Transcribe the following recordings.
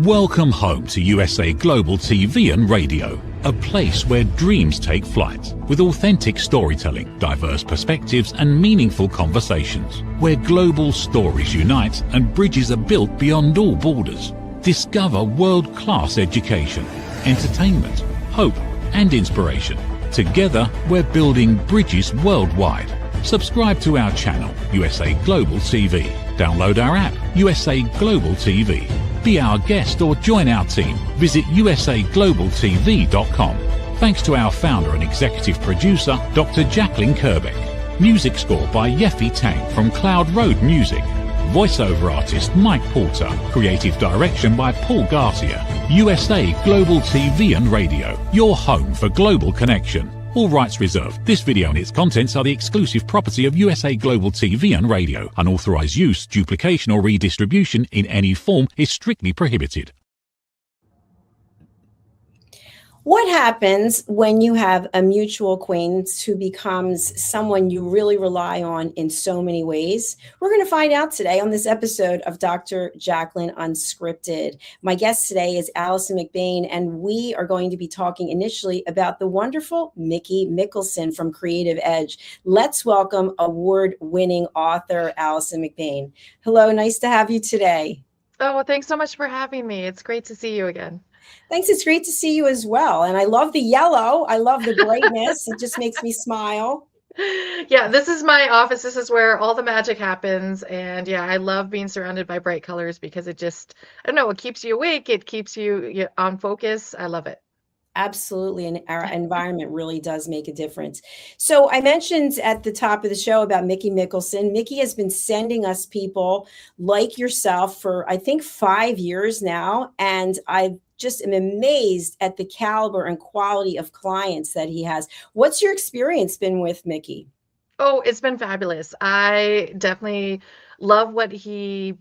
Welcome home to USA Global TV and Radio, a place where dreams take flight, with authentic storytelling, diverse perspectives and meaningful conversations, where global stories unite and bridges are built beyond all borders. Discover world-class education, entertainment, hope and inspiration. Together, we're building bridges worldwide. Subscribe to our channel, USA Global TV. Download our app, USA Global TV. Be our guest or join our team. Visit usaglobaltv.com. Thanks to our founder and executive producer, Dr. Jacalyn KERBECK. Music score by Yeffy Tang from Cloud Road Music. Voiceover artist Mike Porter. Creative direction by Paul Garcia. USA Global TV and Radio. Your home for global connection. All rights reserved. This video and its contents are the exclusive property of USA Global TV and Radio. Unauthorized use, duplication or redistribution in any form is strictly prohibited. What happens when you have a mutual acquaintance who becomes someone you really rely on in so many ways? We're going to find out today on this episode of Dr. Jacalyn Unscripted. My guest today is Alison Mcbain, and we are going to be talking initially about the wonderful Mickey Mickelson from Creative Edge. Let's welcome award-winning author Alison Mcbain. Hello, nice to have you today. Oh, well, thanks so much for having me. It's great to see you again. Thanks. It's great to see you as well. And I love the yellow. I love the brightness. It just makes me smile. Yeah, this is my office. This is where all the magic happens. And yeah, I love being surrounded by bright colors because it just, I don't know, it keeps you awake. It keeps you on focus. I love it. Absolutely. And our environment really does make a difference. So I mentioned at the top of the show about Mickey Mickelson. Mickey has been sending us people like yourself for, I think, 5 years now. And I just am amazed at the caliber and quality of clients that he has. What's your experience been with Mickey? Oh, it's been fabulous. I definitely love what he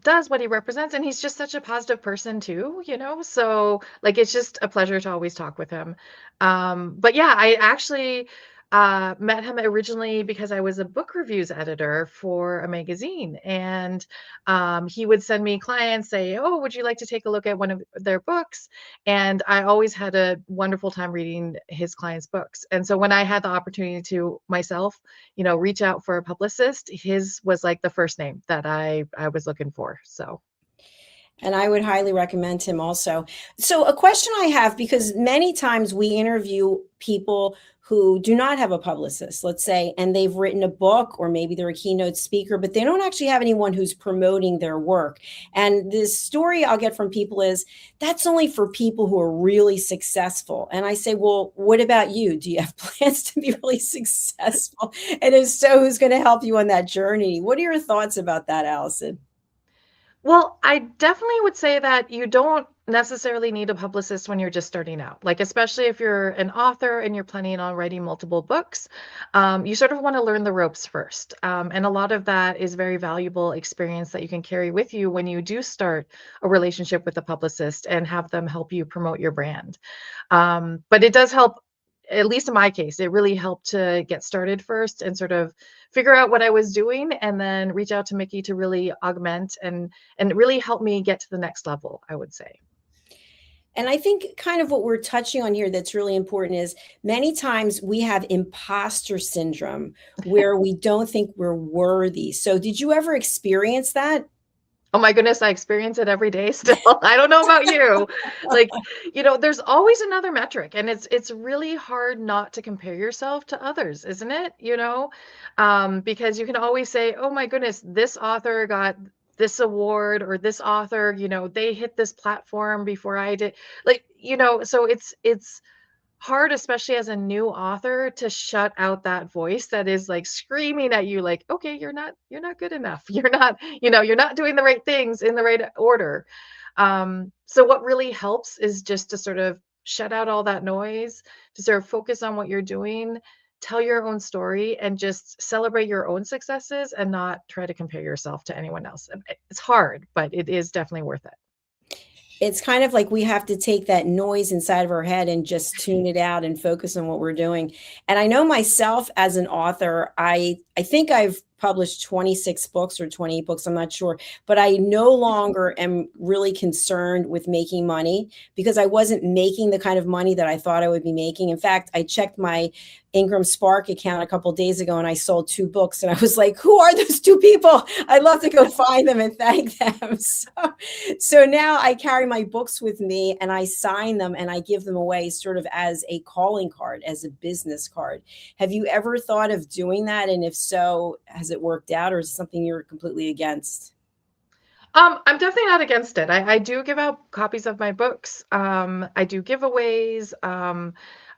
does, what he represents. And he's just such a positive person too, so like, it's just a pleasure to always talk with him. But yeah, I actually met him originally because I was a book reviews editor for a magazine, and he would send me clients say, oh, would you like to take a look at one of their books? And I always had a wonderful time reading his clients' books. And so when I had the opportunity to myself, reach out for a publicist, his was like the first name that I was looking for. So. And I would highly recommend him also. So a question I have, because many times we interview people who do not have a publicist, let's say, and they've written a book, or maybe they're a keynote speaker, but they don't actually have anyone who's promoting their work. And this story I'll get from people is, that's only for people who are really successful. And I say, well, what about you? Do you have plans to be really successful? And if so, who's going to help you on that journey? What are your thoughts about that, Alison? Well, I definitely would say that you don't necessarily need a publicist when you're just starting out. Like, especially if you're an author and you're planning on writing multiple books, you sort of want to learn the ropes first. And a lot of that is very valuable experience that you can carry with you when you do start a relationship with a publicist and have them help you promote your brand. But it does help. At least in my case, it really helped to get started first and sort of figure out what I was doing, and then reach out to Mickey to really augment and really help me get to the next level, I would say. And I think kind of what we're touching on here that's really important is, many times we have imposter syndrome where we don't think we're worthy. So did you ever experience that? Oh my goodness, I experience it every day still. I don't know about you. Like, there's always another metric, and it's really hard not to compare yourself to others, isn't it? Because you can always say, oh my goodness, this author got this award, or this author, they hit this platform before I did. Like, so it's hard, especially as a new author, to shut out that voice that is like screaming at you, like, okay, you're not good enough. You're not, you're not doing the right things in the right order. So what really helps is just to sort of shut out all that noise, to sort of focus on what you're doing, tell your own story, and just celebrate your own successes and not try to compare yourself to anyone else. It's hard, but it is definitely worth it. It's kind of like we have to take that noise inside of our head and just tune it out and focus on what we're doing. And I know myself as an author, I think I've published 26 books or 28 books, I'm not sure, but I no longer am really concerned with making money because I wasn't making the kind of money that I thought I would be making. In fact, I checked my Ingram Spark account a couple of days ago and I sold 2 books and I was like, who are those 2 people? I'd love to go find them and thank them. So now I carry my books with me and I sign them and I give them away sort of as a calling card, as a business card. Have you ever thought of doing that? And if so, has it worked out or is it something you're completely against? I'm definitely not against it. I do give out copies of my books. I do giveaways.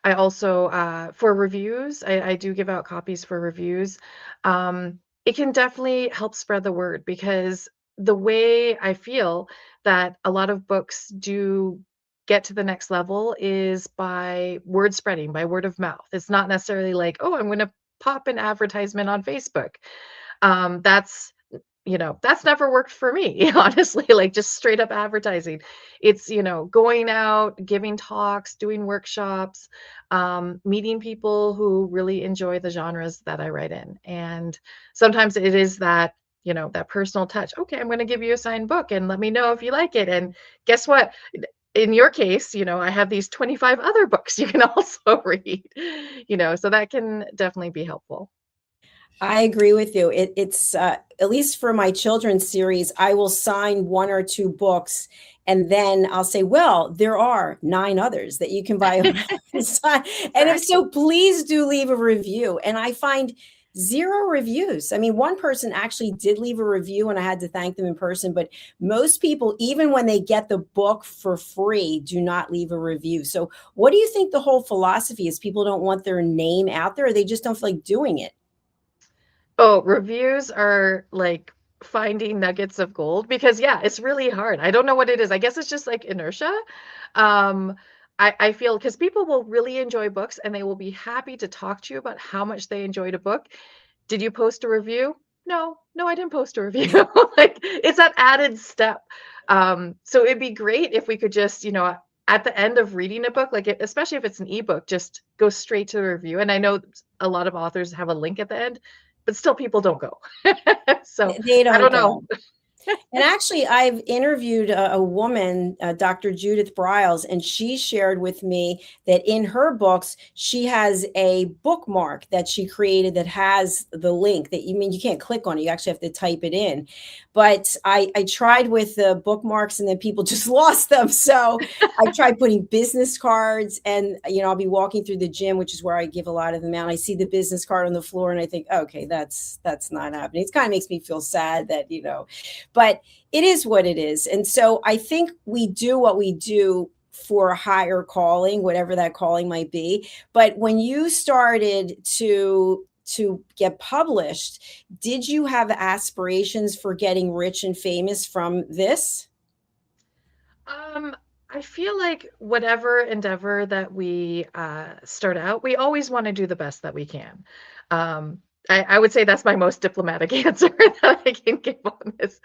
I also, for reviews, I do give out copies for reviews. It can definitely help spread the word because the way I feel that a lot of books do get to the next level is by word spreading, by word of mouth. It's not necessarily like, oh, I'm going to pop an advertisement on Facebook. That's that's never worked for me, honestly, like just straight up advertising. It's, going out, giving talks, doing workshops, meeting people who really enjoy the genres that I write in. And sometimes it is that, that personal touch. Okay, I'm going to give you a signed book and let me know if you like it. And guess what? In your case, I have these 25 other books you can also read, so that can definitely be helpful. I agree with you. It's at least for my children's series, I will sign 1 or 2 books, and then I'll say, "Well, there are 9 others that you can buy online." Sign. And if so, please do leave a review. And I find 0 reviews. I mean, one person actually did leave a review, and I had to thank them in person. But most people, even when they get the book for free, do not leave a review. So, what do you think the whole philosophy is? People don't want their name out there, or they just don't feel like doing it? Oh, reviews are like finding nuggets of gold because yeah, it's really hard. I don't know what it is. I guess it's just like inertia. Um, I feel because people will really enjoy books and they will be happy to talk to you about how much they enjoyed a book. Did you post a review? No, no, I didn't post a review. Like it's that added step. So it'd be great if we could just, at the end of reading a book, like especially if it's an ebook, just go straight to the review. And I know a lot of authors have a link at the end, but still people don't go. So They I don't don't know. go. And actually, I've interviewed a woman, Dr. Judith Briles, and she shared with me that in her books, she has a bookmark that she created that has the link that you can't click on it. You actually have to type it in. But I tried with the bookmarks and then people just lost them. So I tried putting business cards and, I'll be walking through the gym, which is where I give a lot of them out. I see the business card on the floor and I think, okay, that's not happening. It kind of makes me feel sad that, but it is what it is. And so I think we do what we do for a higher calling, whatever that calling might be. But when you started to get published, did you have aspirations for getting rich and famous from this? Um, I feel like whatever endeavor that we start out, we always want to do the best that we can. Um, I would say that's my most diplomatic answer that I can give on this.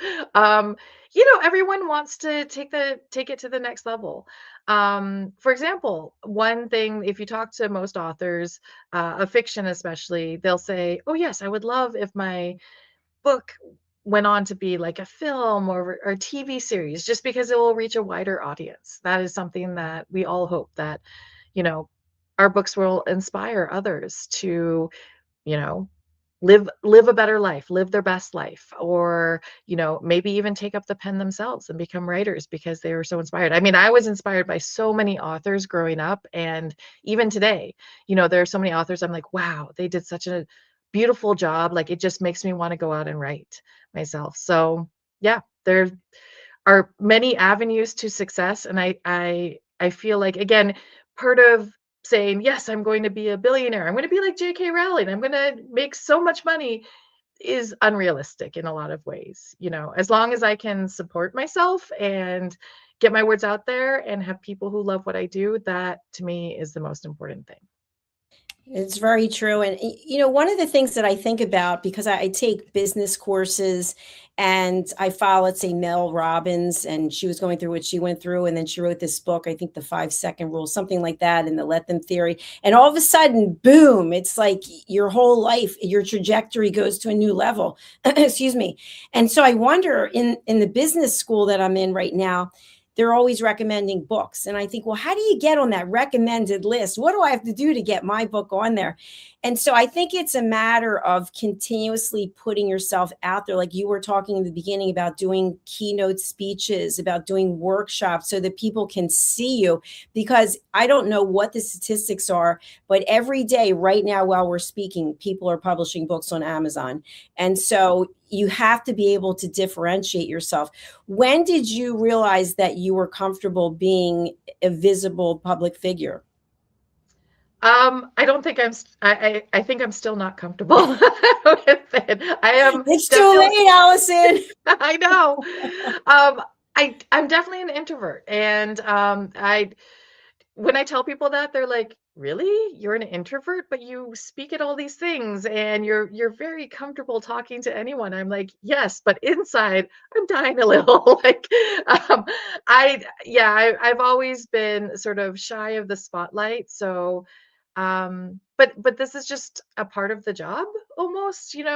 Everyone wants to take it to the next level. For example, one thing, if you talk to most authors of fiction, especially, they'll say, "Oh yes, I would love if my book went on to be like a film or TV series just because it will reach a wider audience." That is something that we all hope that, you know, our books will inspire others to, you know, live a better life, live their best life, or, maybe even take up the pen themselves and become writers because they were so inspired. I mean, I was inspired by so many authors growing up and even today, there are so many authors I'm like, wow, they did such a beautiful job. Like it just makes me want to go out and write myself. So yeah, there are many avenues to success. And I feel like, again, part of saying, yes, I'm going to be a billionaire, I'm going to be like J.K. Rowling, I'm going to make so much money, is unrealistic in a lot of ways. As long as I can support myself and get my words out there and have people who love what I do, that to me is the most important thing. It's very true. And, one of the things that I think about, because I take business courses and I follow, let's say, Mel Robbins, and she was going through what she went through. And then she wrote this book, I think the 5-second rule, something like that, and the let them theory. And all of a sudden, boom, it's like your whole life, your trajectory goes to a new level. Excuse me. And so I wonder, in the business school that I'm in right now, they're always recommending books. And I think, well, how do you get on that recommended list? What do I have to do to get my book on there? And so I think it's a matter of continuously putting yourself out there. Like you were talking in the beginning about doing keynote speeches, about doing workshops so that people can see you. Because I don't know what the statistics are, but every day right now while we're speaking, people are publishing books on Amazon. And so you have to be able to differentiate yourself. When did you realize that you were comfortable being a visible public figure? I don't think I think I'm still not comfortable with it. I am. It's too late, Alison. I know. I'm definitely an introvert, and when I tell people that, they're like, "Really? You're an introvert, but you speak at all these things and you're very comfortable talking to anyone." I'm like, "Yes, but inside I'm dying a little." Like I've always been sort of shy of the spotlight. So but this is just a part of the job almost, and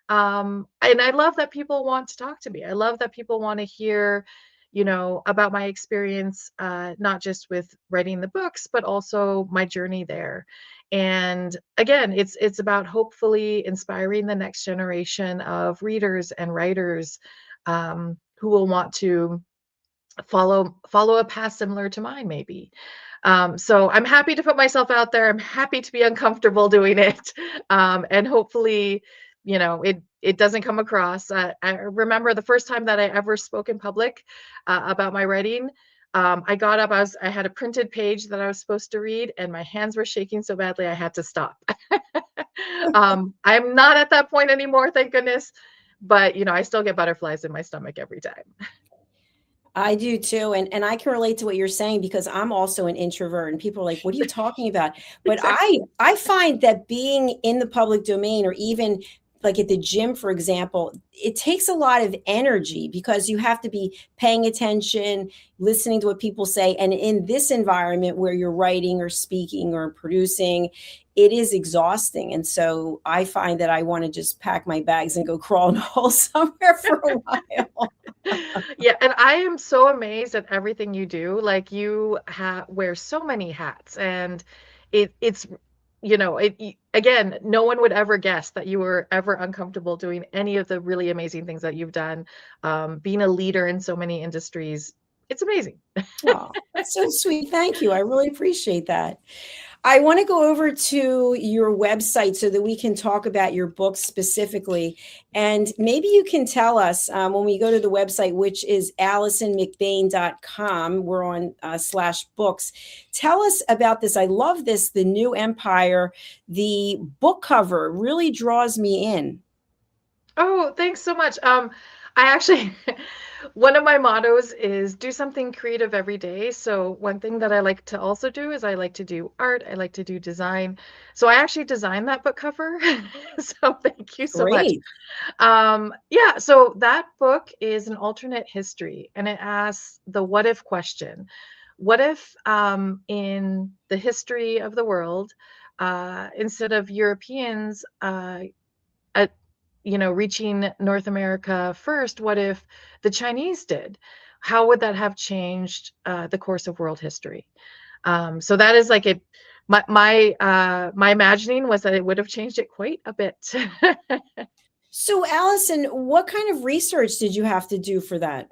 I love that people want to talk to me. I love that people want to hear about my experience, not just with writing the books, but also my journey there. And again, it's about hopefully inspiring the next generation of readers and writers, who will want to follow a path similar to mine, maybe. So I'm happy to put myself out there. I'm happy to be uncomfortable doing it, and hopefully, it doesn't come across. I remember the first time that I ever spoke in public about my writing. I got up. I had a printed page that I was supposed to read, and my hands were shaking so badly I had to stop. I'm not at that point anymore, thank goodness. But I still get butterflies in my stomach every time. I do too. And I can relate to what you're saying because I'm also an introvert and people are like, what are you talking about? But Exactly. I find that being in the public domain or even like at the gym, for example, it takes a lot of energy because you have to be paying attention, listening to what people say. And in this environment where you're writing or speaking or producing, it is exhausting. And so I find that I want to just pack my bags and go crawl in a hole somewhere for a while. Yeah, and I am so amazed at everything you do. Like you wear so many hats, and it's again, no one would ever guess that you were ever uncomfortable doing any of the really amazing things that you've done. Being a leader in so many industries, it's amazing. Oh, that's so sweet. Thank you. I really appreciate that. I want to go over to your website so that we can talk about your books specifically. And maybe you can tell us when we go to the website, which is AlisonMcbain.com. We're on /books. Tell us about this. I love this, The New Empire. The book cover really draws me in. Oh, thanks so much. I actually, one of my mottos is do something creative every day. So one thing that I like to also do is I like to do art. I like to do design. So I actually designed that book cover. So thank you so much. Great. Yeah, so that book is an alternate history and it asks the what if question. What if in the history of the world, instead of Europeans reaching North America first, what if the Chinese did? How would that have changed the course of world history? So that is like it. My imagining was that it would have changed it quite a bit. So, Alison, what kind of research did you have to do for that?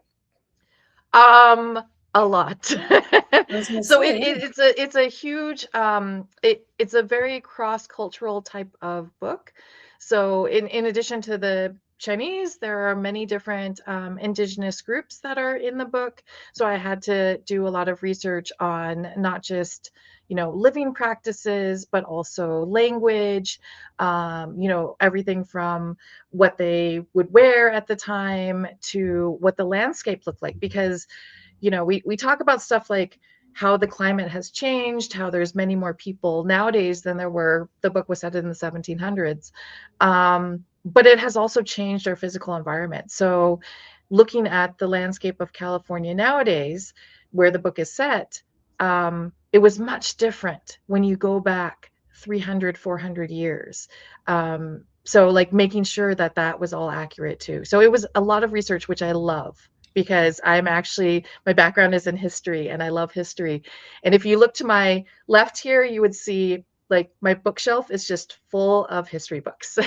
A lot. I was gonna So say, yeah. it's a huge it's a very cross-cultural type of book. So in addition to the Chinese, there are many different indigenous groups that are in the book. So I had to do a lot of research on not just living practices, but also language, everything from what they would wear at the time to what the landscape looked like. Because we talk about stuff like how the climate has changed, how there's many more people nowadays than there were. The book was set in the 1700s. But it has also changed our physical environment. So looking at the landscape of California nowadays, where the book is set, it was much different when you go back 300, 400 years. So like making sure that that was all accurate too. So it was a lot of research, which I love, because I'm actually, my background is in history and I love history. And if you look to my left here, you would see like my bookshelf is just full of history books.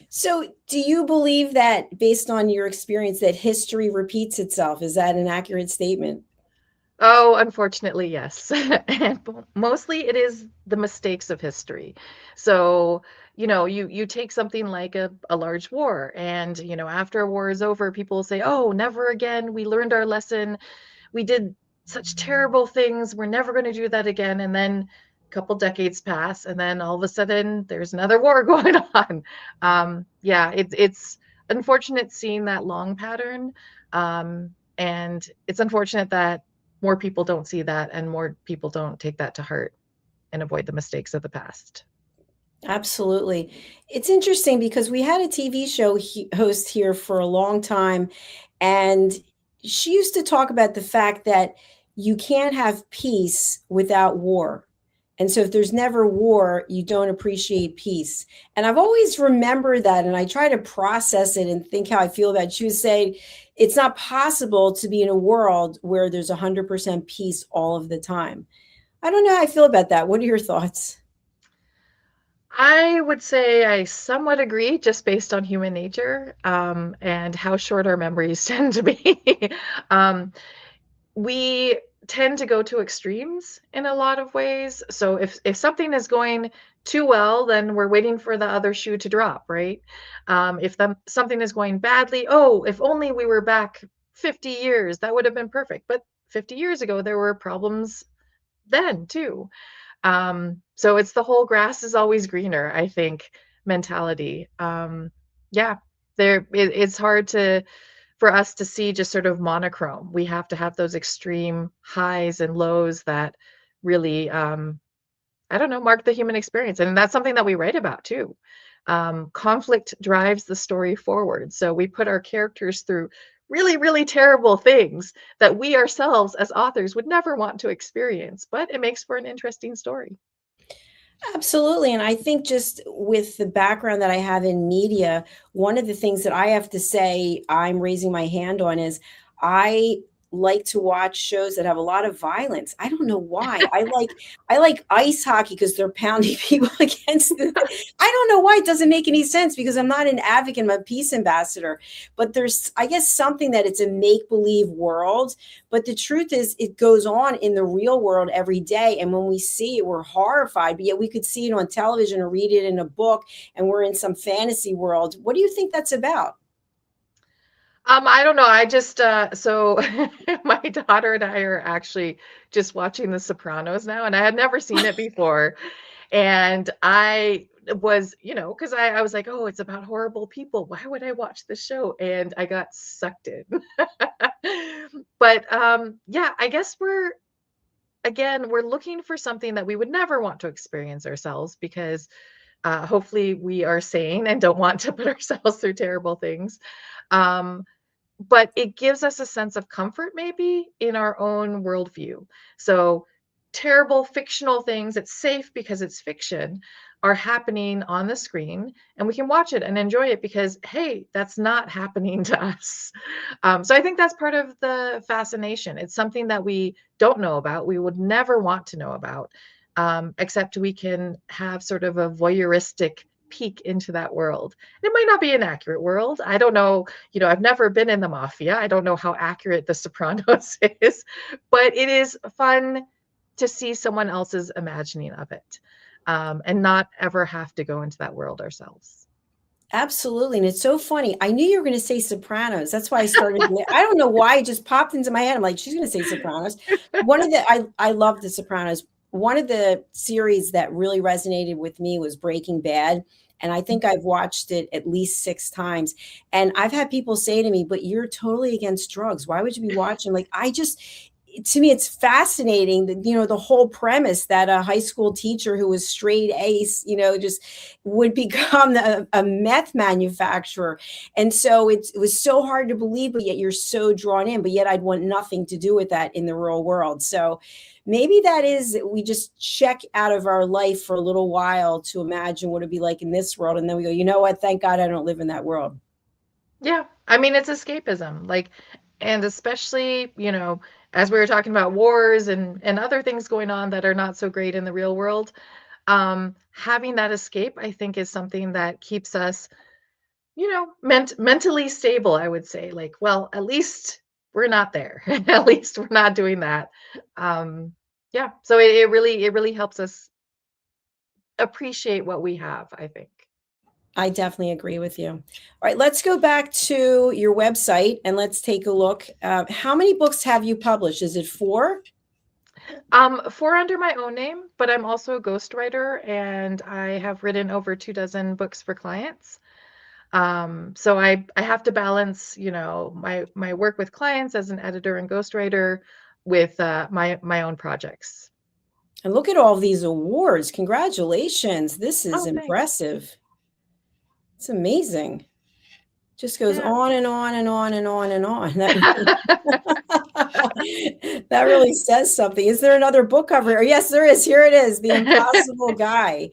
So, do you believe that, based on your experience, that history repeats itself? Is that an accurate statement? Oh, unfortunately, yes. And mostly it is the mistakes of history. So, you take something like a large war, and, after a war is over, people say, oh, never again. We learned our lesson. We did such terrible things. We're never going to do that again. And then a couple decades pass, and then all of a sudden there's another war going on. Yeah, it's unfortunate seeing that long pattern. And it's unfortunate that more people don't see that and more people don't take that to heart and avoid the mistakes of the past. Absolutely. It's interesting because we had a TV show host here for a long time, and she used to talk about the fact that you can't have peace without war. And so if there's never war, you don't appreciate peace. And I've always remembered that, and I try to process it and think how I feel about it. She was saying it's not possible to be in a world where there's 100% peace all of the time. I don't know how I feel about that. What are your thoughts? I would say I somewhat agree, just based on human nature, and how short our memories tend to be. um, we tend to go to extremes in a lot of ways. So if something is going too well, then we're waiting for the other shoe to drop, right? If something is going badly, oh, if only we were back 50 years, that would have been perfect. But 50 years ago, there were problems then too. So it's the whole grass is always greener, I think, mentality. Yeah, it's hard for us to see just sort of monochrome. We have to have those extreme highs and lows that really, I don't know, mark the human experience. And that's something that we write about too. Conflict drives the story forward. So we put our characters through really, really terrible things that we ourselves as authors would never want to experience, but it makes for an interesting story. Absolutely. And I think just with the background that I have in media, one of the things that I have to say I'm raising my hand on is I like to watch shows that have a lot of violence. I don't know why. I like ice hockey because they're pounding people against the I don't know why. It doesn't make any sense because I'm not an advocate, I'm a peace ambassador. But there's, I guess, something that it's a make-believe world. But the truth is, it goes on in the real world every day. And when we see it, we're horrified. But yet we could see it on television or read it in a book, and we're in some fantasy world. What do you think that's about? I don't know. I just so my daughter and I are actually just watching The Sopranos now, and I had never seen it before. And I was, because I was like, oh, it's about horrible people. Why would I watch this show? And I got sucked in. But yeah, I guess we're looking for something that we would never want to experience ourselves, because hopefully we are sane and don't want to put ourselves through terrible things. Um, but it gives us a sense of comfort maybe in our own worldview. So terrible fictional things, it's safe because it's fiction, are happening on the screen, and we can watch it and enjoy it because, hey, that's not happening to us. So I think that's part of the fascination. It's something that we don't know about, we would never want to know about, except we can have sort of a voyeuristic peek into that world. It might not be an accurate world. I don't know. I've never been in the mafia. I don't know how accurate The Sopranos is, but it is fun to see someone else's imagining of it, and not ever have to go into that world ourselves. Absolutely. And it's so funny. I knew you were going to say Sopranos. That's why I started. I don't know why it just popped into my head. I'm like, she's going to say Sopranos. I love The Sopranos. One of the series that really resonated with me was Breaking Bad. And I think I've watched it at least 6 times. And I've had people say to me, but you're totally against drugs. Why would you be watching? Like, to me, it's fascinating that, the whole premise that a high school teacher who was straight ace, just would become a meth manufacturer. And so it was so hard to believe, but yet you're so drawn in, but yet I'd want nothing to do with that in the real world. So maybe that is, we just check out of our life for a little while to imagine what it'd be like in this world. And then we go, you know what? Thank God I don't live in that world. Yeah. I mean, it's escapism. Like, and especially, as we were talking about wars and other things going on that are not so great in the real world, having that escape, I think, is something that keeps us, mentally stable, I would say. Like, well, at least we're not there. At least we're not doing that. Yeah. So it really helps us appreciate what we have, I think. I definitely agree with you. All right, let's go back to your website and let's take a look. How many books have you published? Is it 4? 4 under my own name, but I'm also a ghostwriter, and I have written over 24 books for clients. So I have to balance, my work with clients as an editor and ghostwriter with my own projects. And look at all these awards. Congratulations. This is Oh, thanks. impressive. It's amazing. Just goes Yeah. on and on and on and on and on. That really says something. Is there another book cover? Oh, yes, there is. Here it is. The Impossible Guy.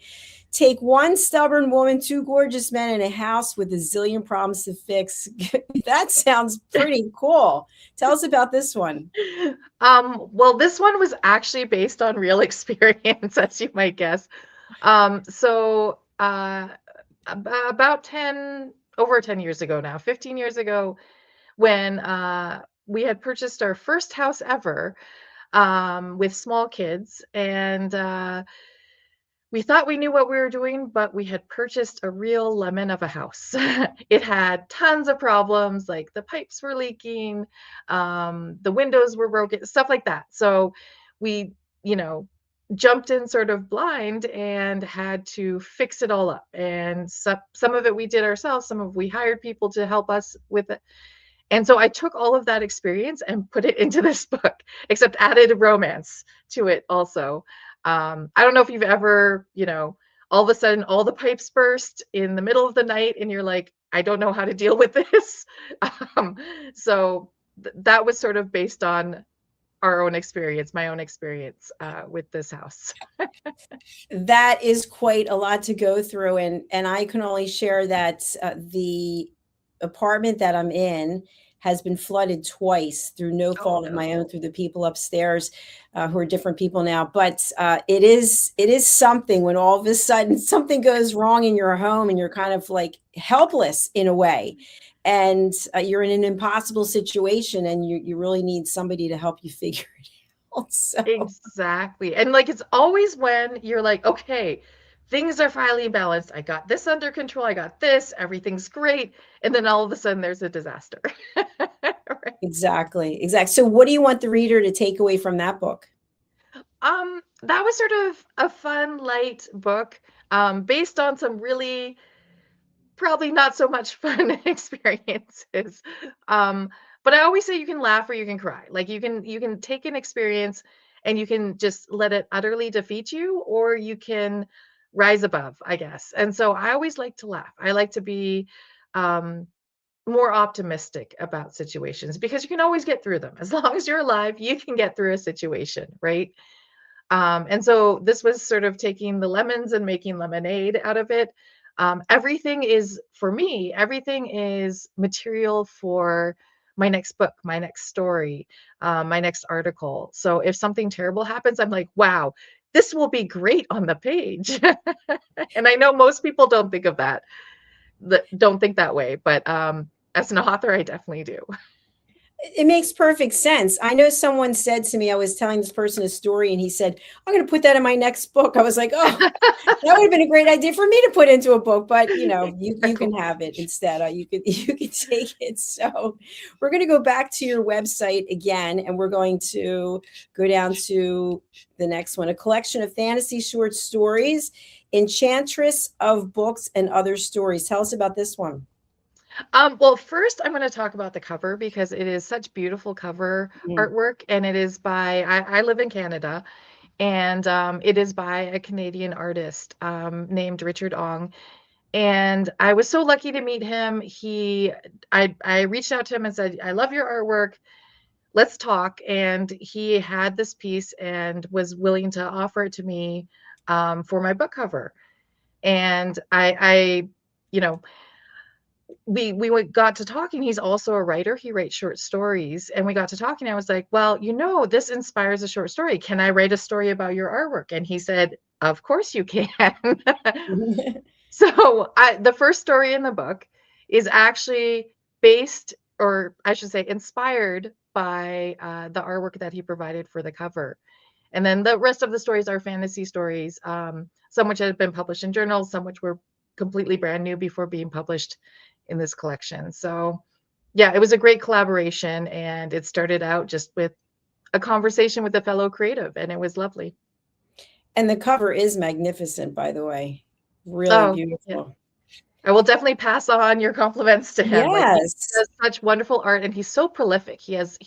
Take one stubborn woman, 2 gorgeous men, in a house with a zillion problems to fix. That sounds pretty cool. Tell us about this one. Well, this one was actually based on real experience, as you might guess. So about over 10 years ago now, 15 years ago, when we had purchased our first house ever, with small kids, and we thought we knew what we were doing, but we had purchased a real lemon of a house. It had tons of problems, like the pipes were leaking, the windows were broken, stuff like that. So we, jumped in sort of blind and had to fix it all up. And some of it we did ourselves, some of we hired people to help us with it. And so I took all of that experience and put it into this book, except added romance to it also. I don't know if you've ever, all of a sudden all the pipes burst in the middle of the night and you're like, I don't know how to deal with this. So that was sort of based on our own experience, my own experience with this house. That is quite a lot to go through. And I can only share that the apartment that I'm in has been flooded twice through no fault of my own, through the people upstairs who are different people now. But it is something when all of a sudden something goes wrong in your home and you're kind of like helpless in a way. And you're in an impossible situation and you really need somebody to help you figure it out. So. Exactly. And like, it's always when you're like, okay, things are finally balanced. I got this under control. I got this. Everything's great. And then all of a sudden there's a disaster. Right. Exactly. So what do you want the reader to take away from that book? That was sort of a fun, light book, based on some really probably not so much fun experiences. But I always say you can laugh or you can cry. Like you can take an experience and you can just let it utterly defeat you, or you can rise above, I guess. And so I always like to laugh. I like to be more optimistic about situations, because you can always get through them. As long as you're alive, you can get through a situation, right? And so this was sort of taking the lemons and making lemonade out of it. Everything is, for me, everything is material for my next book, my next story, my next article. So if something terrible happens, I'm like, wow, this will be great on the page. And I know most people don't think of that, don't think that way. But as an author, I definitely do. It makes perfect sense. I know someone said to me, I was telling this person a story and he said, I'm going to put that in my next book. I was like, oh, that would have been a great idea for me to put into a book, but you can have it instead. You can take it. So we're going to go back to your website again, and we're going to go down to the next one, a collection of fantasy short stories, Enchantress of Books and Other Stories. Tell us about this one. Well, first I'm going to talk about the cover because it is such beautiful cover Mm. artwork, and it is by I live in Canada, and it is by a Canadian artist named Richard Ong. And I was so lucky to meet him. I reached out to him and said, "I love your artwork. Let's talk." And he had this piece and was willing to offer it to me for my book cover. And you know, we got to talking. He's also a writer. He writes short stories, and we got to talking. I was like, "Well, this inspires a short story. Can I write a story about your artwork?" And he said, "Of course you can." So the first story in the book is actually based, or I should say, inspired by the artwork that he provided for the cover. And then the rest of the stories are fantasy stories, some which had been published in journals, some which were completely brand new before being published in this collection. So yeah, it was a great collaboration, and it started out just with a conversation with a fellow creative, and it was lovely. And the cover is magnificent, by the way. Really Oh, yeah. beautiful. I will definitely pass on your compliments to him. Like, he Yes. does such wonderful art, and he's so prolific. He has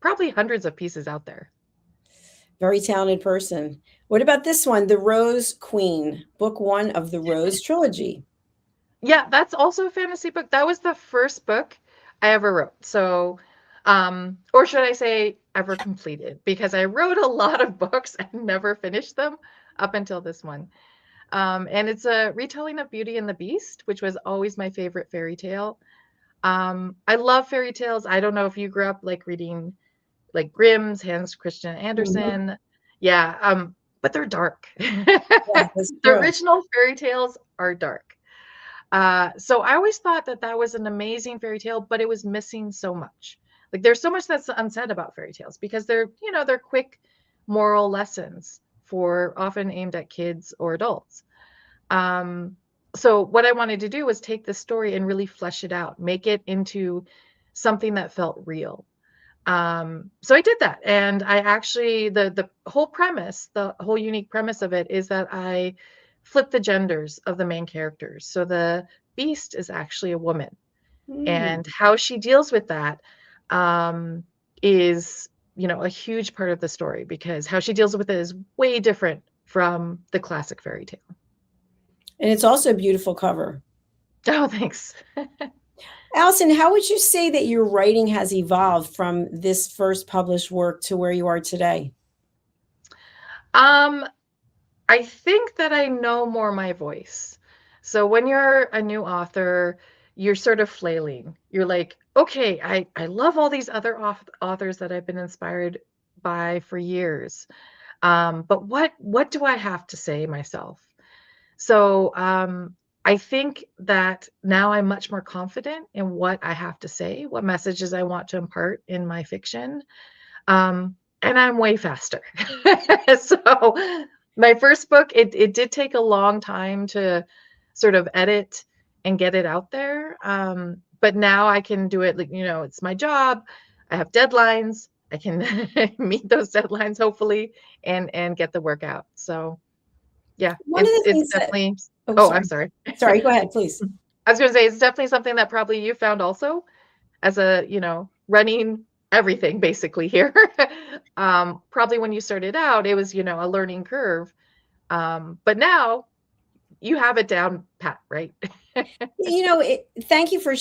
probably hundreds of pieces out there. Very talented person. What about this one? The Rose Queen, book 1 of the Rose trilogy. Yeah, that's also a fantasy book. That was the first book I ever wrote. So, or should I say ever completed, because I wrote a lot of books and never finished them up until this one. And it's a retelling of Beauty and the Beast, which was always my favorite fairy tale. I love fairy tales. I don't know if you grew up like reading like Grimm's, Hans Christian Mhm. Andersen. Yeah, but they're dark. Yeah, that's The true. original fairy tales are dark. So I always thought that that was an amazing fairy tale, but it was missing so much. Like, there's so much that's unsaid about fairy tales because they're quick moral lessons for often aimed at kids or adults. So what I wanted to do was take this story and really flesh it out, make it into something that felt real. So I did that, and I actually the whole premise, the whole unique premise of it is that I flipped the genders of the main characters. So the Beast is actually a woman, Mm. and how she deals with that um, is a huge part of the story, because how she deals with it is way different from the classic fairy tale. And it's also a beautiful cover. Oh, thanks. Alison, how would you say that your writing has evolved from this first published work to where you are today? Um, I think that I know more my voice. So when you're a new author, you're sort of flailing. You're like, okay, I love all these other authors that I've been inspired by for years. But what do I have to say myself? So I think that now I'm much more confident in what I have to say, what messages I want to impart in my fiction. And I'm way faster. So my first book, it did take a long time to sort of edit and get it out there. But now I can do it, like, it's my job. I have deadlines. I can meet those deadlines, hopefully, and get the work out. So yeah, One of it's the it's things that definitely. Oh, Oh, I'm sorry. sorry. Sorry, go ahead, please. I was going to say it's definitely something that probably you found also, as a running everything basically here. Probably when you started out, it was a learning curve, but now you have it down pat, right? Thank you for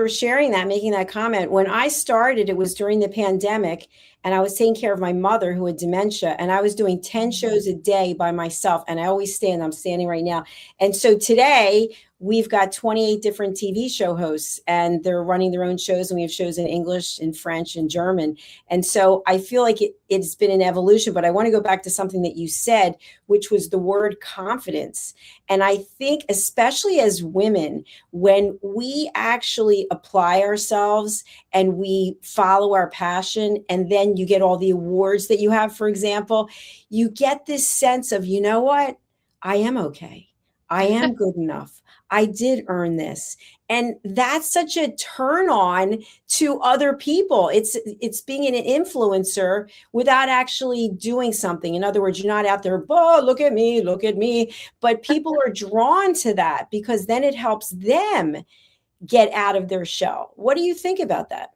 sharing that, making that comment. When I started, it was during the pandemic, and I was taking care of my mother who had dementia, and I was doing 10 shows a day by myself. And I always stand, I'm standing right now. And so today we've got 28 different TV show hosts, and they're running their own shows. And we have shows in English, in French, and German. And so I feel like it's been an evolution, but I want to go back to something that you said, which was the word confidence. And I think, especially as women, when we actually apply ourselves and we follow our passion, and then you get all the awards that you have, for example, you get this sense of, you know what? I am okay. I am good enough. I did earn this. And that's such a turn on to other people. It's being an influencer without actually doing something. In other words, you're not out there, oh, look at me, but people are drawn to that because then it helps them get out of their show. What do you think about that?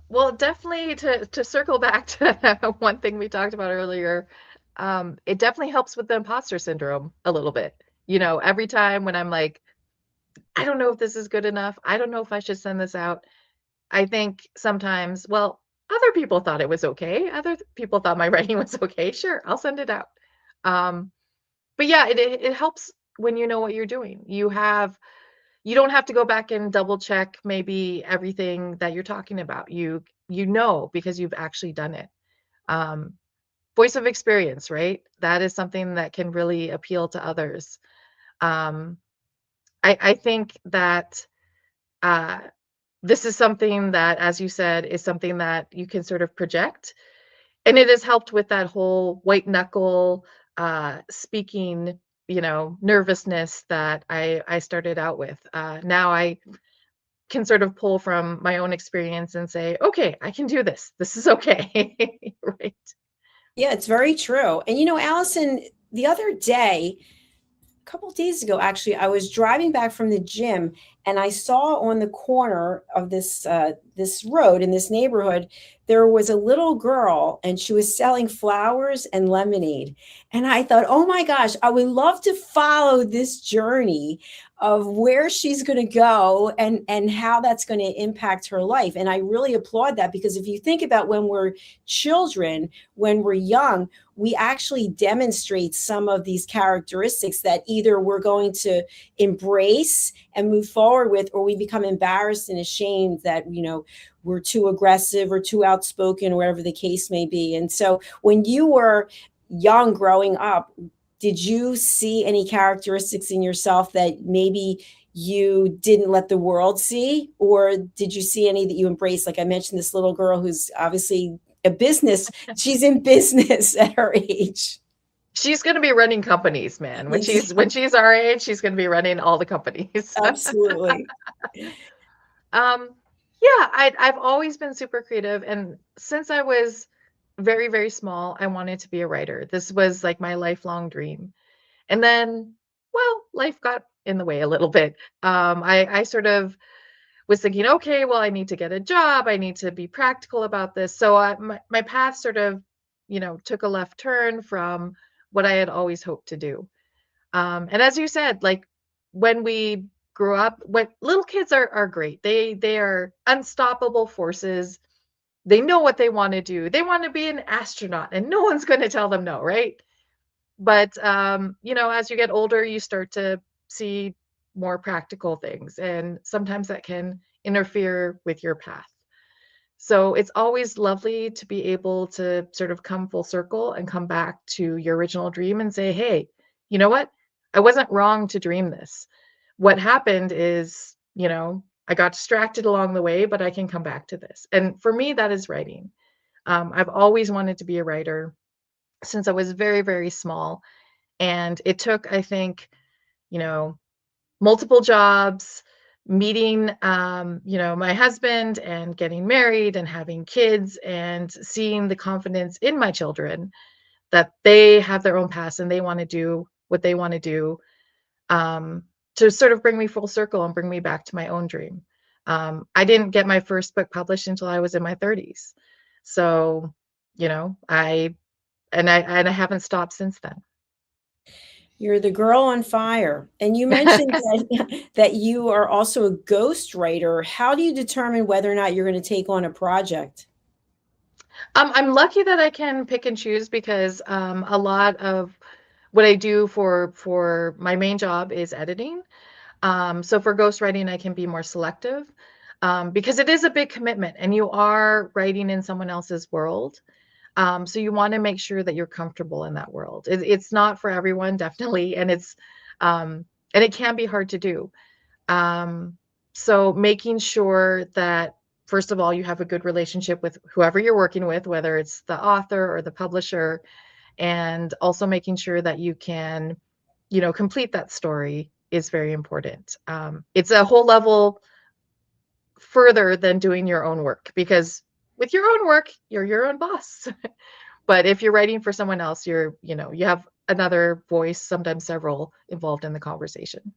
Well, definitely to circle back to one thing we talked about earlier, it definitely helps with the imposter syndrome a little bit. You know, every time when I'm like, I don't know if this is good enough. I don't know if I should send this out. I think sometimes, well, other people thought it was okay. Other people thought my writing was okay. Sure, I'll send it out. Um, but yeah, it helps when you know what you're doing. You don't have to go back and double check maybe everything that you're talking about. You know because you've actually done it. Um, Voice of experience, right? That is something that can really appeal to others. Um, I think that uh, this is something that, as you said, is something that you can sort of project, and it has helped with that whole white knuckle speaking, you know, nervousness that I started out with. Now I can sort of pull from my own experience and say, okay, I can do this. This is okay. Right. Yeah, it's very true. And Allison, the other day, a couple of days ago, actually, I was driving back from the gym, and I saw on the corner of this road in this neighborhood, there was a little girl, and she was selling flowers and lemonade. And I thought, oh my gosh, I would love to follow this journey of where she's going to go and how that's going to impact her life. And I really applaud that, because if you think about when we're children, when we're young, we actually demonstrate some of these characteristics that either we're going to embrace and move forward with, or we become embarrassed and ashamed that, we're too aggressive or too outspoken, or whatever the case may be. And so when you were young growing up, did you see any characteristics in yourself that maybe you didn't let the world see? Or did you see any that you embraced? Like I mentioned, this little girl who's obviously she's in business at her age. She's going to be running companies, man. When she's our age, she's going to be running all the companies. Absolutely. Yeah, I've always been super creative, and since I was very, very small, I wanted to be a writer. This was like my lifelong dream. And then, well, life got in the way a little bit. I sort of was thinking, okay, well, I need to get a job. I need to be practical about this. So my path sort of, took a left turn from what I had always hoped to do. And as you said, like when we grew up, when little kids are great. They are unstoppable forces. They know what they want to do. They want to be an astronaut, and no one's going to tell them no, right? But as you get older, you start to see more practical things, and sometimes that can interfere with your path. So it's always lovely to be able to sort of come full circle and come back to your original dream and say, hey, you know what? I wasn't wrong to dream this. What happened is, I got distracted along the way, but I can come back to this. And for me, that is writing. I've always wanted to be a writer since I was very, very small. And it took, I think, you know, multiple jobs, meeting, my husband and getting married and having kids and seeing the confidence in my children that they have their own paths and they want to do what they want to do, to sort of bring me full circle and bring me back to my own dream. I didn't get my first book published until I was in my 30s. So, I haven't stopped since then. You're the girl on fire. And you mentioned that you are also a ghostwriter. How do you determine whether or not you're going to take on a project? I'm lucky that I can pick and choose because a lot of what I do for my main job is editing. So for ghostwriting, I can be more selective because it is a big commitment and you are writing in someone else's world. So you want to make sure that you're comfortable in that world. It's not for everyone, definitely, and and it can be hard to do. So making sure that first of all you have a good relationship with whoever you're working with, whether it's the author or the publisher, and also making sure that you can, complete that story is very important. It's a whole level further than doing your own work because with your own work, you're your own boss. But if you're writing for someone else, you have another voice, sometimes several, involved in the conversation.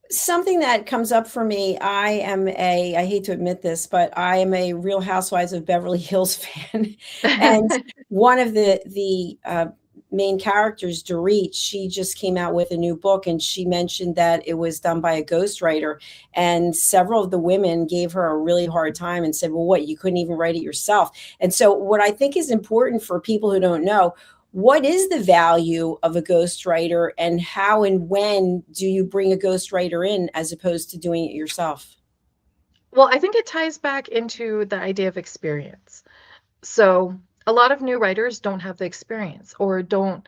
Something that comes up for me, I hate to admit this, but I am a Real Housewives of Beverly Hills fan. And one of the main characters, Dorit, she just came out with a new book, and she mentioned that it was done by a ghostwriter. And several of the women gave her a really hard time and said, well, what, you couldn't even write it yourself? And so what I think is important for people who don't know, what is the value of a ghostwriter, and how and when do you bring a ghostwriter in as opposed to doing it yourself? Well, I think it ties back into the idea of experience. So a lot of new writers don't have the experience, or don't,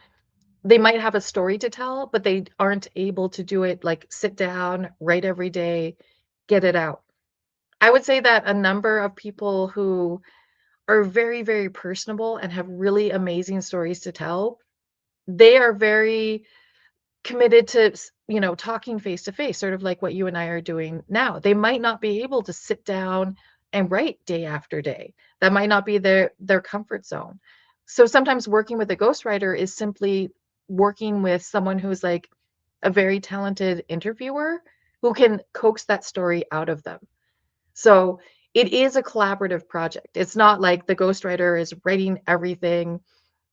they might have a story to tell, but they aren't able to do it like sit down, write every day, get it out. I would say that a number of people who are very, very personable and have really amazing stories to tell, they are very committed to, talking face to face, sort of like what you and I are doing now. They might not be able to sit down and write day after day. That might not be their comfort zone. So sometimes working with a ghostwriter is simply working with someone who's like a very talented interviewer who can coax that story out of them. So it is a collaborative project. It's not like the ghostwriter is writing everything,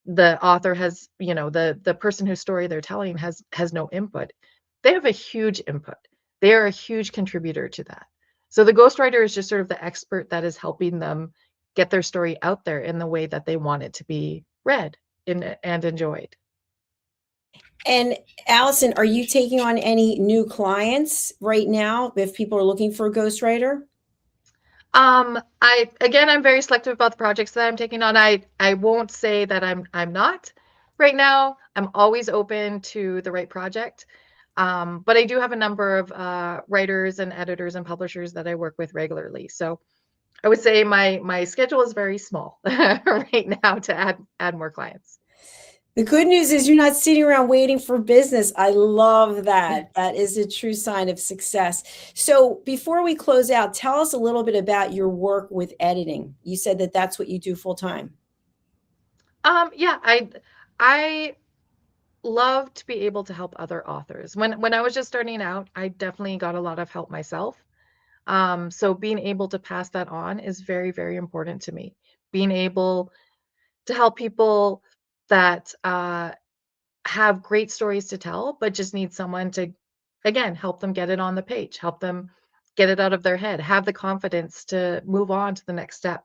the author has, the person whose story they're telling has no input. They have a huge input. They are a huge contributor to that. So the ghostwriter is just sort of the expert that is helping them get their story out there in the way that they want it to be read and enjoyed. And Alison, are you taking on any new clients right now if people are looking for a ghostwriter? I'm very selective about the projects that I'm taking on. I won't say that I'm not right now. I'm always open to the right project. But I do have a number of writers and editors and publishers that I work with regularly. So I would say my schedule is very small right now to add more clients. The good news is you're not sitting around waiting for business. I love that. That is a true sign of success. So before we close out, tell us a little bit about your work with editing. You said that that's what you do full time. Yeah, I love to be able to help other authors. When I was just starting out, I definitely got a lot of help myself. So being able to pass that on is very, very important to me. Being able to help people that have great stories to tell, but just need someone to, again, help them get it on the page, help them get it out of their head, have the confidence to move on to the next step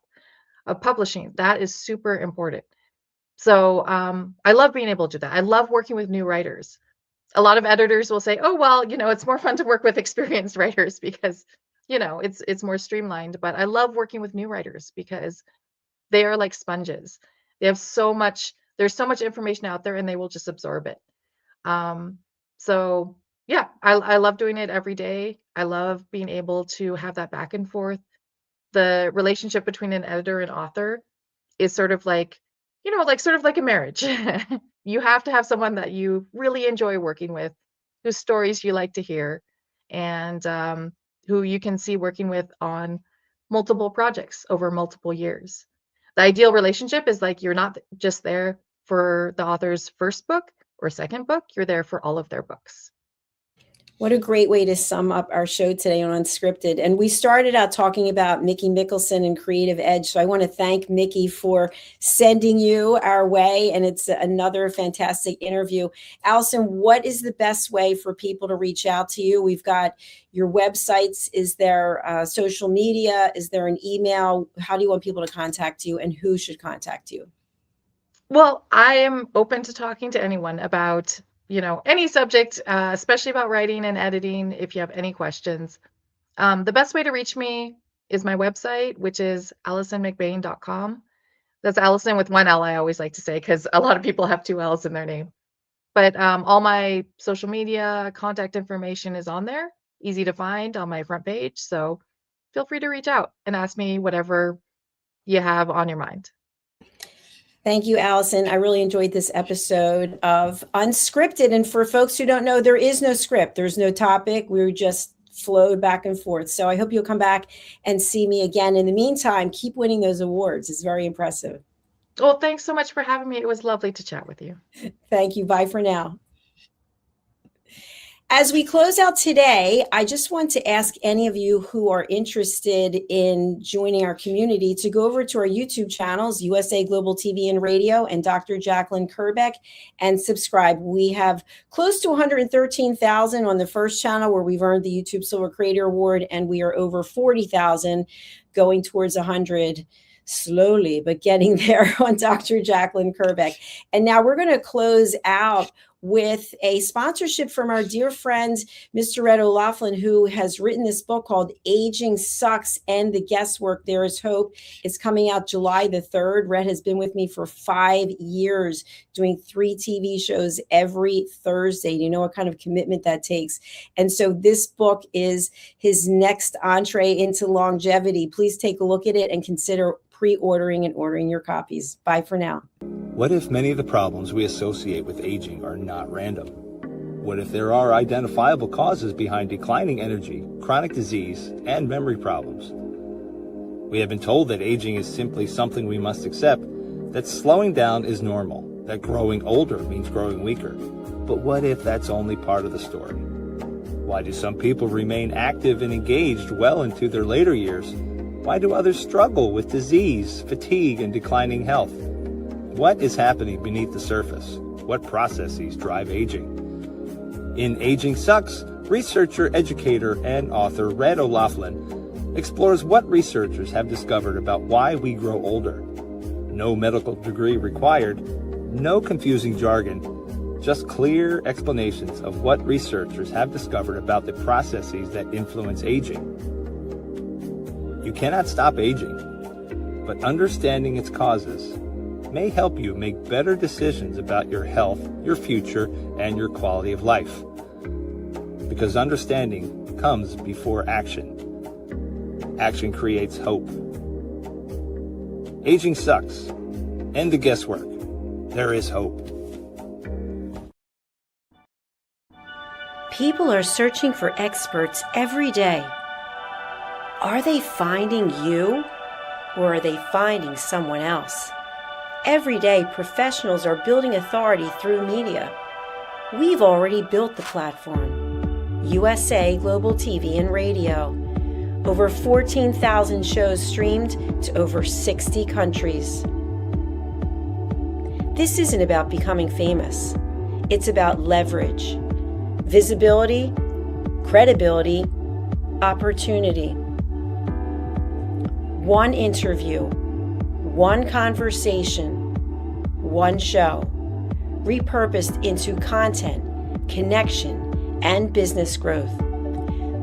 of publishing. That is super important. So I love being able to do that. I love working with new writers. A lot of editors will say, "Oh, well, it's more fun to work with experienced writers because, it's more streamlined." But I love working with new writers because they are like sponges. They have so much, there's so much information out there, and they will just absorb it. Um, so yeah, I love doing it every day. I love being able to have that back and forth. The relationship between an editor and author is sort of like, sort of like a marriage. You have to have someone that you really enjoy working with, whose stories you like to hear, and who you can see working with on multiple projects over multiple years. The ideal relationship is like you're not just there for the author's first book or second book, you're there for all of their books. What a great way to sum up our show today on Unscripted. And we started out talking about Mickey Mickelson and Creative Edge. So I want to thank Mickey for sending you our way. And it's another fantastic interview. Alison, what is the best way for people to reach out to you? We've got your websites. Is there social media? Is there an email? How do you want people to contact you, and who should contact you? Well, I am open to talking to anyone about, any subject, especially about writing and editing, if you have any questions. The best way to reach me is my website, which is AlisonMcbain.com. That's Alison with one L, I always like to say, because a lot of people have two L's in their name. But all my social media contact information is on there, easy to find on my front page. So feel free to reach out and ask me whatever you have on your mind. Thank you, Alison. I really enjoyed this episode of Unscripted. And for folks who don't know, there is no script. There's no topic. We were just flowed back and forth. So I hope you'll come back and see me again. In the meantime, keep winning those awards. It's very impressive. Well, thanks so much for having me. It was lovely to chat with you. Thank you. Bye for now. As we close out today, I just want to ask any of you who are interested in joining our community to go over to our YouTube channels, USA Global TV and Radio and Dr. Jacalyn KERBECK, and subscribe. We have close to 113,000 on the first channel where we've earned the YouTube Silver Creator Award, and we are over 40,000 going towards 100. Slowly, but getting there on Dr. Jacalyn KERBECK. And now we're going to close out with a sponsorship from our dear friend, Mr. Red O'Loughlin, who has written this book called Aging Sucks and the Guesswork, There is Hope. It's coming out July the 3rd. Red has been with me for 5 years, doing 3 TV shows every Thursday. You know what kind of commitment that takes. And so this book is his next entree into longevity. Please take a look at it and consider pre-ordering and ordering your copies. Bye for now. What if many of the problems we associate with aging are not random? What if there are identifiable causes behind declining energy, chronic disease, and memory problems? We have been told that aging is simply something we must accept, that slowing down is normal, that growing older means growing weaker. But what if that's only part of the story? Why do some people remain active and engaged well into their later years? Why do others struggle with disease, fatigue, and declining health? What is happening beneath the surface? What processes drive aging? In Aging Sucks, researcher, educator, and author Red O'Loughlin explores what researchers have discovered about why we grow older. No medical degree required, no confusing jargon, just clear explanations of what researchers have discovered about the processes that influence aging. You cannot stop aging, but understanding its causes may help you make better decisions about your health, your future, and your quality of life. Because understanding comes before action. Action creates hope. Aging sucks. End the guesswork. There is hope. People are searching for experts every day. Are they finding you, or are they finding someone else? Every day, professionals are building authority through media. We've already built the platform. USA Global TV and Radio. Over 14,000 shows streamed to over 60 countries. This isn't about becoming famous. It's about leverage, visibility, credibility, opportunity. One interview, one conversation, one show, repurposed into content, connection, and business growth.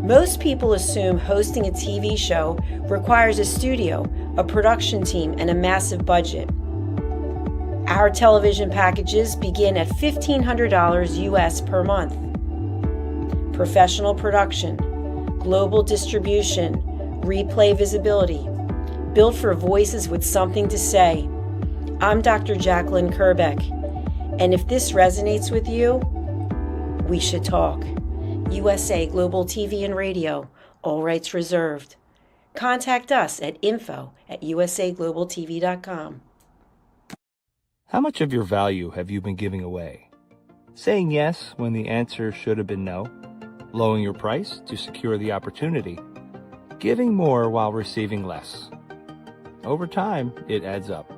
Most people assume hosting a TV show requires a studio, a production team, and a massive budget. Our television packages begin at $1,500 US per month. Professional production, global distribution, replay visibility, built for voices with something to say. I'm Dr. Jacalyn KERBECK, and if this resonates with you, we should talk. USA Global TV and Radio, all rights reserved. Contact us at info@usaglobaltv.com. How much of your value have you been giving away? Saying yes when the answer should have been no? Lowering your price to secure the opportunity? Giving more while receiving less? Over time, it adds up.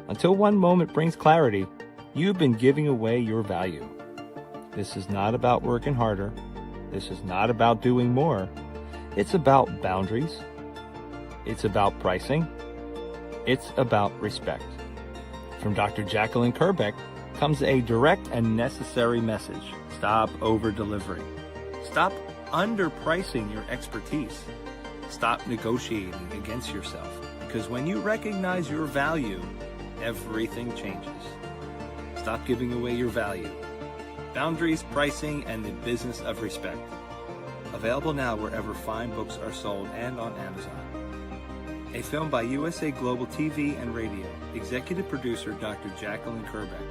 Until one moment brings clarity, you've been giving away your value. This is not about working harder. This is not about doing more. It's about boundaries. It's about pricing. It's about respect. From Dr. Jacalyn KERBECK comes a direct and necessary message. Stop over-delivering. Stop underpricing your expertise. Stop negotiating against yourself. Because when you recognize your value, everything changes. Stop giving away your value. Boundaries, pricing, and the business of respect. Available now wherever fine books are sold and on Amazon. A film by USA Global TV and Radio. Executive producer Dr. Jacalyn KERBECK.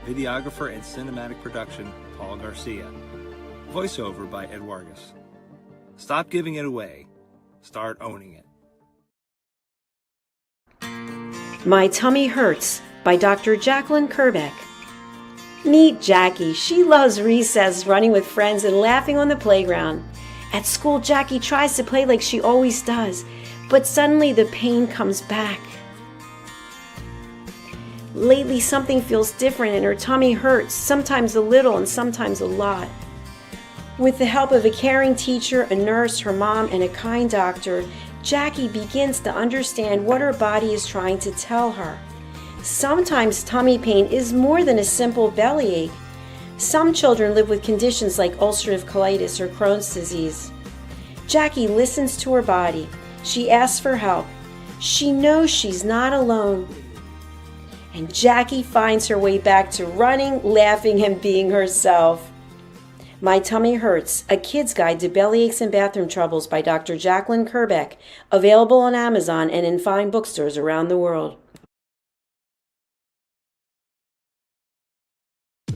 Videographer and cinematic production Paul Garcia. Voiceover by Ed Vargas. Stop giving it away. Start owning it. My Tummy Hurts by Dr. Jacalyn KERBECK. Meet Jackie. She loves recess, running with friends and laughing on the playground. At school, Jackie tries to play like she always does, but suddenly the pain comes back. Lately, something feels different and her tummy hurts, sometimes a little and sometimes a lot. With the help of a caring teacher, a nurse, her mom, and a kind doctor, Jackie begins to understand what her body is trying to tell her. Sometimes tummy pain is more than a simple bellyache. Some children live with conditions like ulcerative colitis or Crohn's disease. Jackie listens to her body. She asks for help. She knows she's not alone. And Jackie finds her way back to running, laughing, and being herself. My Tummy Hurts, A Kid's Guide to Bellyaches and Bathroom Troubles by Dr. Jacalyn KERBECK, available on Amazon and in fine bookstores around the world.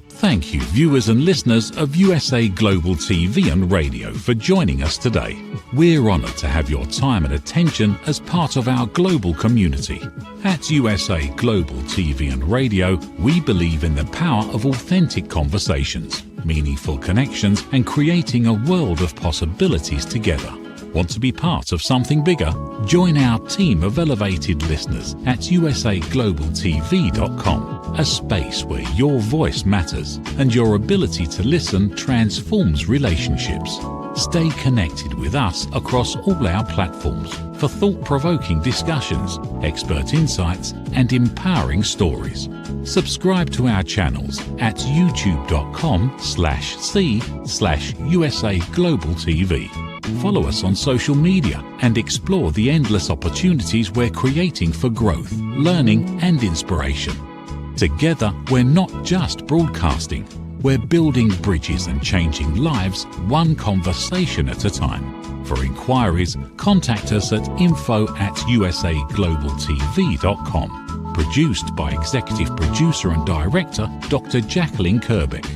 Thank you, viewers and listeners of USA Global TV and Radio, for joining us today. We're honoured to have your time and attention as part of our global community. At USA Global TV and Radio, we believe in the power of authentic conversations, meaningful connections, and creating a world of possibilities together. Want to be part of something bigger? Join our team of elevated listeners at usaglobaltv.com, a space where your voice matters and your ability to listen transforms relationships. Stay connected with us across all our platforms for thought-provoking discussions, expert insights, and empowering stories. Subscribe to our channels at youtube.com/c/USA-Global-TV. Follow us on social media and explore the endless opportunities we're creating for growth, learning, and inspiration. Together, we're not just broadcasting, we're building bridges and changing lives one conversation at a time. For inquiries, contact us at info@usaglobaltv.com. Produced by Executive Producer and Director Dr. Jacalyn KERBECK.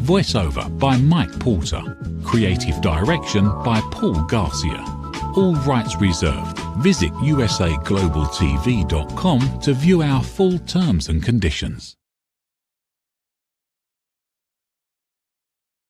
Voiceover by Mike Porter. Creative direction by Paul Garcia. All rights reserved. Visit usaglobaltv.com to view our full terms and conditions.